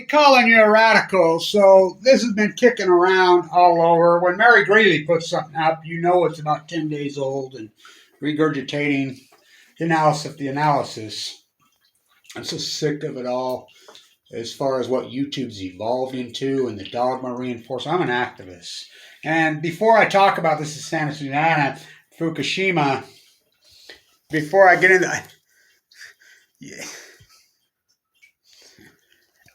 calling you a radical, so this has been kicking around all over. When Mary Greeley puts something up, you know it's about 10 days old and regurgitating the analysis of the analysis. I'm so sick of it all as far as what YouTube's evolved into and the dogma reinforced. I'm an activist. And before I talk about this in Santa Susana, Fukushima, before I get into yeah.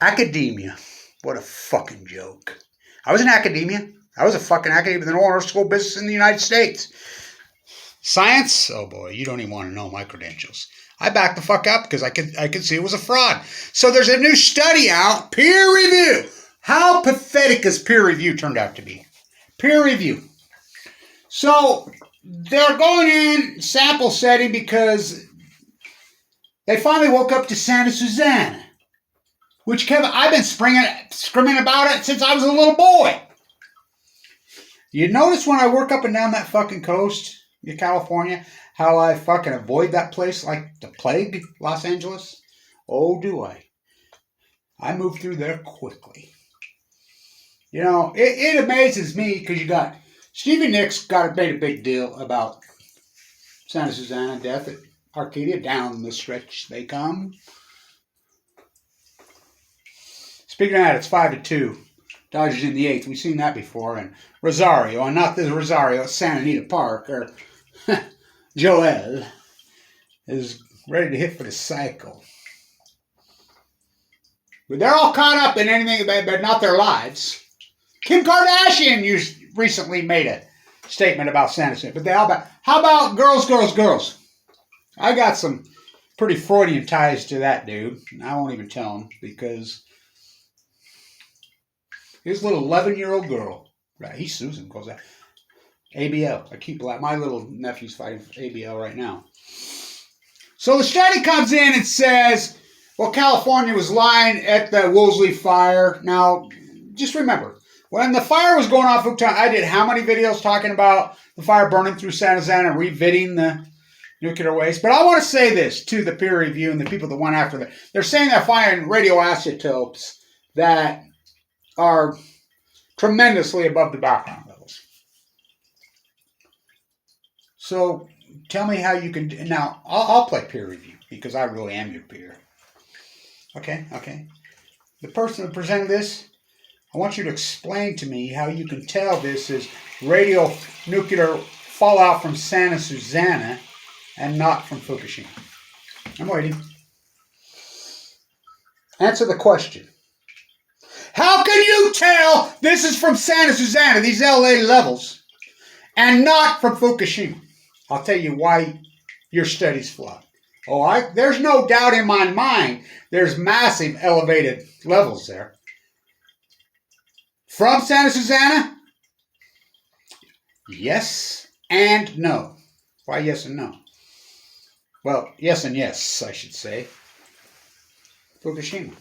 Academia. What a fucking joke. I was in academia. I was a fucking academic in the honor school business in the United States. Science? Oh boy, you don't even want to know my credentials. I backed the fuck up because I could see it was a fraud. So there's a new study out, peer review. How pathetic has peer review turned out to be? Peer review. So they're going in sample setting because they finally woke up to Santa Susana. Which, Kevin, I've been screaming about it since I was a little boy. You notice when I work up and down that fucking coast in California, how I fucking avoid that place like the plague, Los Angeles? Oh, do I. I move through there quickly. You know, it amazes me because you got Stevie Nicks made a big deal about Santa Susana death at Arcadia. Down the stretch they come. Speaking of that, it's 5-2. Dodgers in the 8th. We've seen that before. And Rosario, and not the Rosario, it's Santa Anita Park, or Joel, is ready to hit for the cycle. But they're all caught up in anything, but not their lives. Kim Kardashian recently made a statement about Santa Susana. But how about girls? I got some pretty Freudian ties to that dude. I won't even tell him because his little 11-year-old girl, right? He's Susan, calls that ABL. I keep my little nephew's fighting for ABL right now. So the study comes in and says, well, California was lying at the Woolsey fire. Now, just remember, when the fire was going off, I did how many videos talking about the fire burning through Santa Susana and reviting the nuclear waste? But I want to say this to the peer review and the people that went after that. They're saying they're finding radioisotopes that are tremendously above the background levels. So tell me how you can. Now, I'll play peer review because I really am your peer. Okay. The person that presented this, I want you to explain to me how you can tell this is radionuclear fallout from Santa Susana and not from Fukushima. I'm waiting. Answer the question. How can you tell this is from Santa Susana, these LA levels, and not from Fukushima? I'll tell you why your study's flawed. There's no doubt in my mind there's massive elevated levels there. From Santa Susana? Yes and no. Why yes and no? Well, yes and yes, I should say. Fukushima.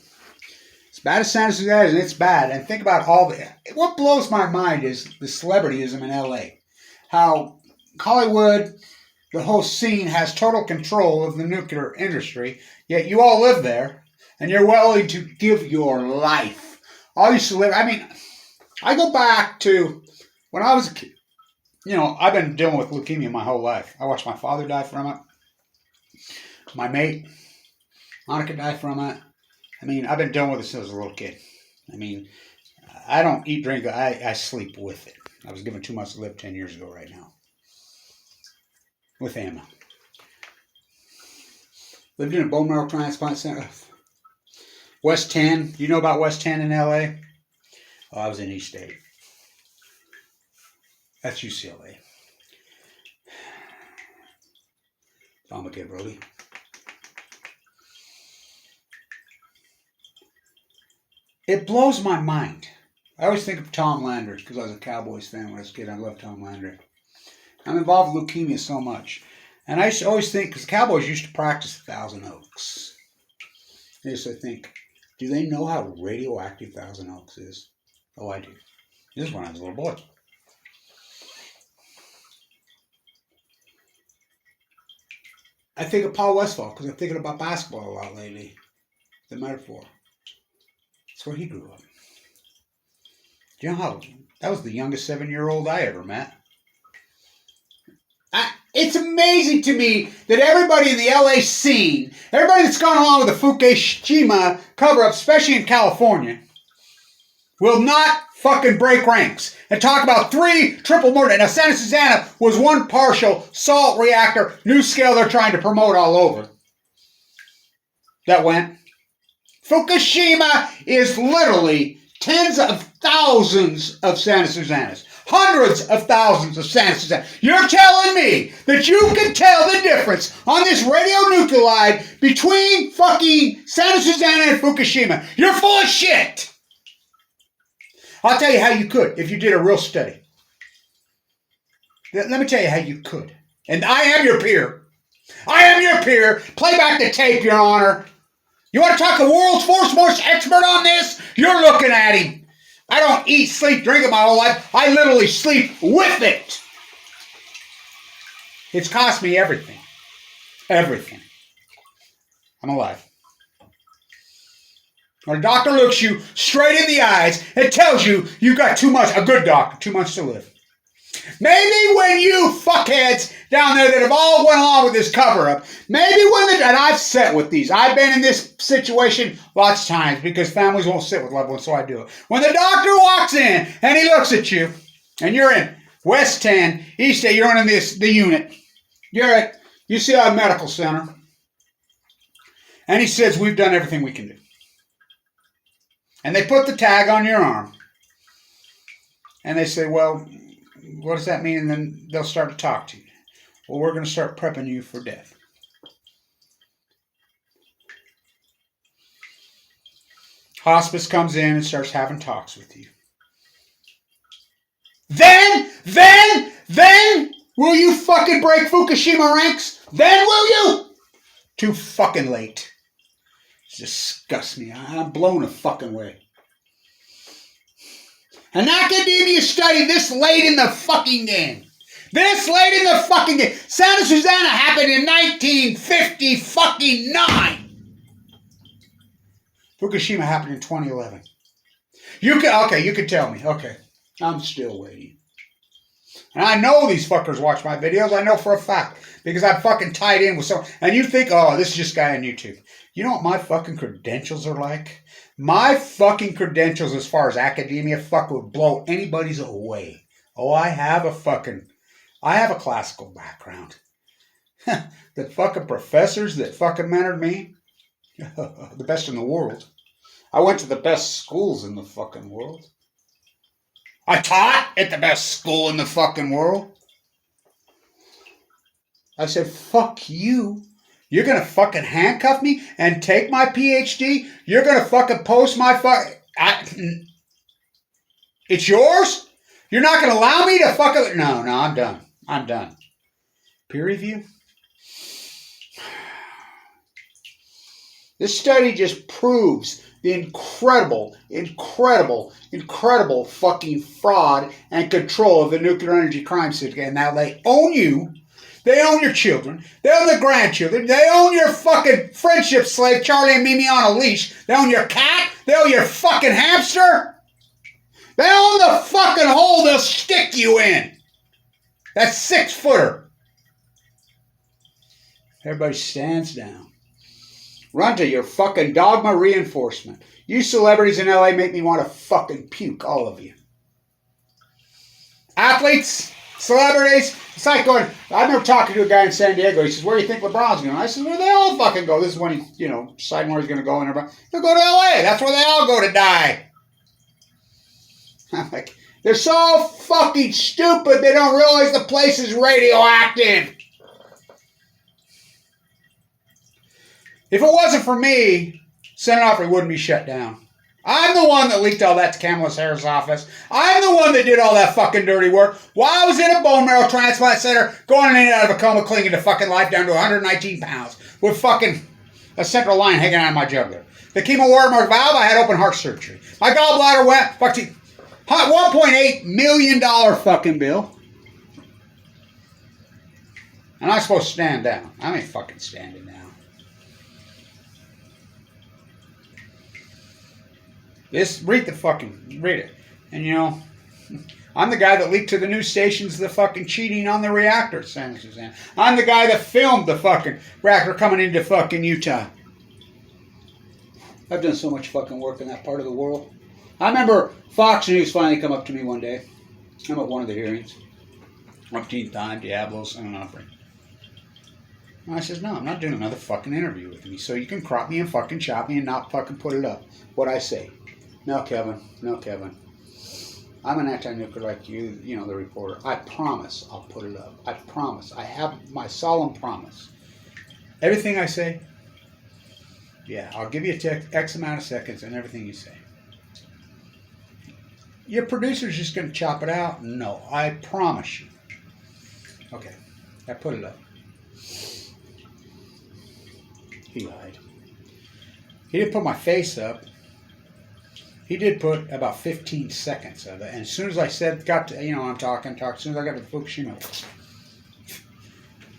As bad as Santa Susana is, and it's bad. And think about what blows my mind is the celebrityism in LA. How Hollywood, the whole scene, has total control of the nuclear industry, yet you all live there, and you're willing to give your life. I used to live, I go back to when I was a kid. You know, I've been dealing with leukemia my whole life. I watched my father die from it. My mate, Monica, died from it. I've been dealing with this since I was a little kid. I don't eat, drink, I sleep with it. I was given 2 months to live 10 years ago right now. With Emma. Lived in a bone marrow transplant center. West 10. You know about West 10 in LA? Oh, I was in East 8. That's UCLA. Tom kid, Brody. It blows my mind. I always think of Tom Landry because I was a Cowboys fan when I was a kid. I love Tom Landry. I'm involved with leukemia so much. And I used to always think, because the Cowboys used to practice at Thousand Oaks. I used to think, do they know how radioactive Thousand Oaks is? Oh, I do. This is when I was a little boy. I think of Paul Westphal because I'm thinking about basketball a lot lately. The metaphor. That's where he grew up. You know how that was the youngest 7-year-old I ever met. It's amazing to me that everybody in the LA scene, everybody that's gone along with the Fukushima cover-up, especially in California, will not fucking break ranks and talk about 3 triple murder. Now, Santa Susana was one partial salt reactor, new scale they're trying to promote all over. That went. Fukushima is literally tens of thousands of Santa Susanas. Hundreds of thousands of Santa Susana. You're telling me that you can tell the difference on this radionuclide between fucking Santa Susana and Fukushima? You're full of shit. I'll tell you how you could if you did a real study. Let me tell you how you could. And I am your peer. I am your peer. Play back the tape, Your Honor. You want to talk the world's foremost expert on this? You're looking at him. I don't eat, sleep, drink it my whole life. I literally sleep with it. It's cost me everything. Everything. I'm alive. When a doctor looks you straight in the eyes and tells you you've got too much, a good doctor, 2 months to live. Maybe when you fuckheads down there that have all went along with this cover-up, maybe when and I've sat with these. I've been in this situation lots of times because families won't sit with loved ones, so I do it. When the doctor walks in and he looks at you, and you're in West 10, East 8, you're in the unit. You're at UCI Medical Center. And he says, we've done everything we can do. And they put the tag on your arm. And they say, well, what does that mean? And then they'll start to talk to you. Well, we're going to start prepping you for death. Hospice comes in and starts having talks with you. Then, will you fucking break Fukushima ranks? Then will you? Too fucking late. It disgusts me. I'm blown a fucking way. An academia study this late in the fucking game. This late in the fucking game. Santa Susana happened in 1959. Fukushima happened in 2011. You can tell me. Okay. I'm still waiting. And I know these fuckers watch my videos. I know for a fact. Because I'm fucking tied in with someone. And you think, oh, this is just guy on YouTube. You know what my fucking credentials are like? My fucking credentials as far as academia would blow anybody's away. Oh, I have a classical background. The fucking professors that fucking mentored me, the best in the world. I went to the best schools in the fucking world. I taught at the best school in the fucking world. I said, fuck you. You're going to fucking handcuff me and take my PhD? You're going to fucking post my it's yours? You're not going to allow me to fucking... No, I'm done. I'm done. Peer review? This study just proves the incredible fucking fraud and control of the nuclear energy crime syndicate. And now they own you. They own your children. They own the grandchildren. They own your fucking friendship slave, Charlie and Mimi on a leash. They own your cat. They own your fucking hamster. They own the fucking hole they'll stick you in. That 6-footer. Everybody stands down. Run to your fucking dogma reinforcement. You celebrities in LA make me want to fucking puke, all of you. Athletes, celebrities, it's like going, I remember talking to a guy in San Diego. He says, where do you think LeBron's going? I said, where they all fucking go. This is when he's, deciding where he's going to go and everybody. He'll go to LA. That's where they all go to die. I'm like, they're so fucking stupid they don't realize the place is radioactive. If it wasn't for me, Senate Opry wouldn't be shut down. I'm the one that leaked all that to Kamala Harris' office. I'm the one that did all that fucking dirty work while I was in a bone marrow transplant center, going in and out of a coma, clinging to fucking life down to 119 pounds with fucking a central line hanging out of my jugular. The chemo valve, I had open heart surgery. My gallbladder went, fucking $1.8 million fucking bill. And I'm supposed to stand down. I ain't fucking standing down. Just read it. And you know, I'm the guy that leaked to the news stations the fucking cheating on the reactor, Senator Suzanne. I'm the guy that filmed the fucking reactor coming into fucking Utah. I've done so much fucking work in that part of the world. I remember Fox News finally come up to me one day. I'm at one of the hearings. 15th time, Diablos, and an offering. And I says, no, I'm not doing another fucking interview with me. So you can crop me and fucking chop me and not fucking put it up. What I say. No, Kevin. No, Kevin. I'm an anti-nuclear like you, you know, the reporter. I promise I'll put it up. I promise. I have my solemn promise. Everything I say, yeah, I'll give you X amount of seconds and everything you say. Your producer's just going to chop it out? No, I promise you. Okay, I put it up. He lied. He didn't put my face up. He did put about 15 seconds of it. And as soon as I said, you know, I'm talking, as soon as I got to the Fukushima.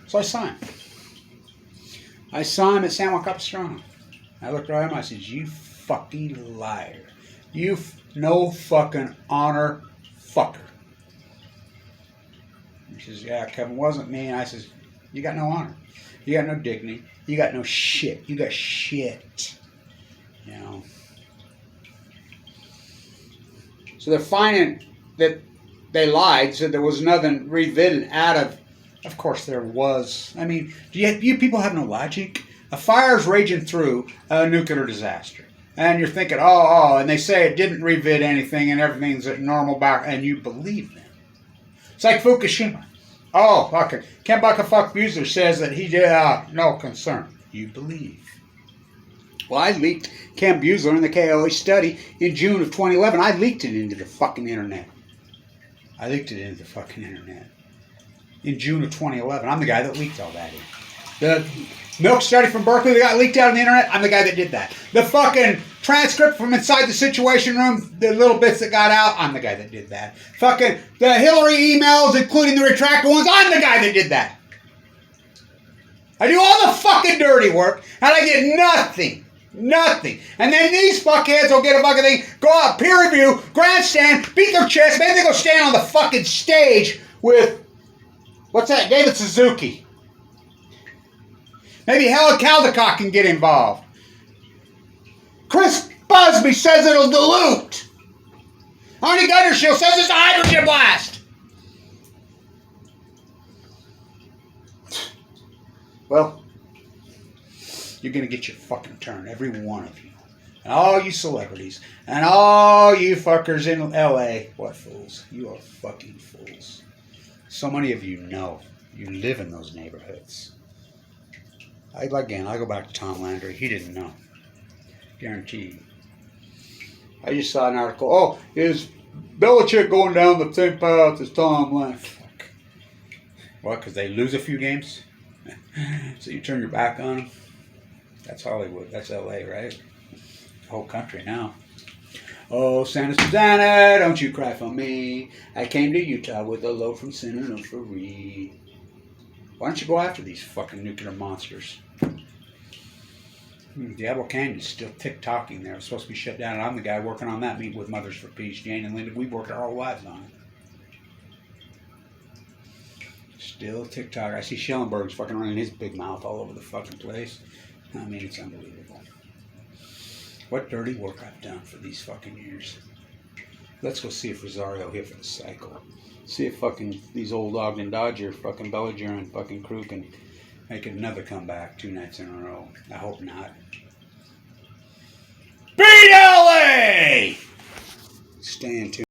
So I saw him. I saw him at San Juan Capistrano. I looked right at him. I said, you fucking liar. You no fucking honor fucker. He says, yeah, Kevin, wasn't me. And I says, you got no honor. You got no dignity. You got no shit. You got shit. You know. So they're finding that they lied, said there was nothing revisited out of. Of course there was. I mean, do you people have no logic? A fire's raging through a nuclear disaster. And you're thinking, and they say it didn't revid anything and everything's at normal back, and you believe them. It's like Fukushima. Oh, fucking Ken Buckafuck Buser says that he did no concern. You believe. Well, I leaked Ken Buser in the KOA study in June of 2011. I leaked it into the fucking internet. In June of 2011. I'm the guy that leaked all that in. The milk study from Berkeley that got leaked out on the internet, I'm the guy that did that. The fucking transcript from inside the Situation Room, the little bits that got out, I'm the guy that did that. Fucking the Hillary emails, including the retracted ones, I'm the guy that did that. I do all the fucking dirty work, and I get nothing. Nothing. And then these fuckheads will get a fucking thing, go out, peer review, grandstand, beat their chest, maybe they go stand on the fucking stage with, what's that, David Suzuki. Maybe Helen Caldecott can get involved. Chris Busby says it'll dilute. Arnie Gundershield says it's a hydrogen blast. Well, you're going to get your fucking turn, every one of you. And all you celebrities. And all you fuckers in L.A. What fools. You are fucking fools. So many of you know. You live in those neighborhoods. I go back to Tom Landry. He didn't know. Guaranteed. I just saw an article. Is Belichick going down the same path as Tom Landry? Fuck. What, because they lose a few games? So you turn your back on them? That's Hollywood. That's L.A., right? The whole country now. Oh, Santa Susana, don't you cry for me. I came to Utah with a load from Santa Fe. Why don't you go after these fucking nuclear monsters? Diablo Canyon's still tick-tocking there. It's supposed to be shut down, and I'm the guy working on that, meeting with Mothers for Peace, Jane and Linda. We've worked our whole lives on it. Still tick-tock. I see Schellenberg's fucking running his big mouth all over the fucking place. I mean, it's unbelievable. What dirty work I've done for these fucking years. Let's go see if Rosario hit for the cycle. See if fucking these old Ogden Dodger, fucking Bellinger and fucking crew can make it another comeback 2 nights in a row. I hope not. Beat LA! Stay in tune.